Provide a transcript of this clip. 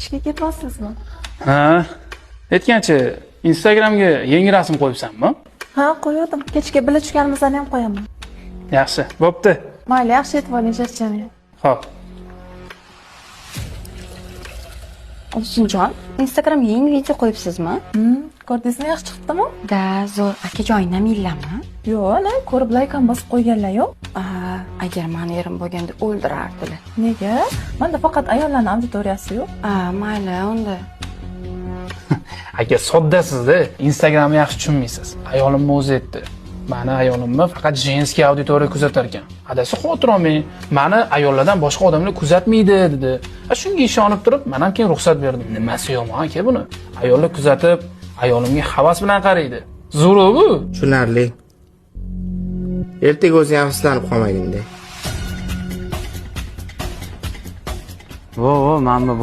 ishga ketmoqsizmi? Ha, aytgancha Instagramga yangi rasm qo'yibsanmi? Ha, qo'ydim. Kechga birga tushganimizdan ham qo'yaman. Yaxshi, bo'pti. Mayli, yaxshi aytib oling, charchamang. Xo'p. Ovsinjon, Instagramga yangi video qo'yibsizmi? Ko'rdingizmi, yaxshi chiqdimi? Da, zo'r. Akajoyina millami? Yo'q, ana, ko'rib laykan bosib qo'yganlar-yu. Agar meni erim bo'lganda o'ldirardilar. Nega? Menda faqat ayollarning auditoriyasi-yu. Mayli, unda. Aka soddasiz-da, Instagramni yaxshi tushunmaysiz. Ayolimni o'zi aytdi. Mani ayolimni faqat jenskiy auditoriya kuzatar ekan. Adasi xotir olmang, mani ayollardan boshqa odamlar kuzatmaydi dedi. Shunga ishonib turib, men ham keyin ruxsat berdim. Nimasi yomon aka buni? Ayollar kuzatib, ayolimga havas bilan qaraydi. Zo'r bu. Tushunarli. Ertaga o'zi ham hislanib qolmaginda. Vo, mana bu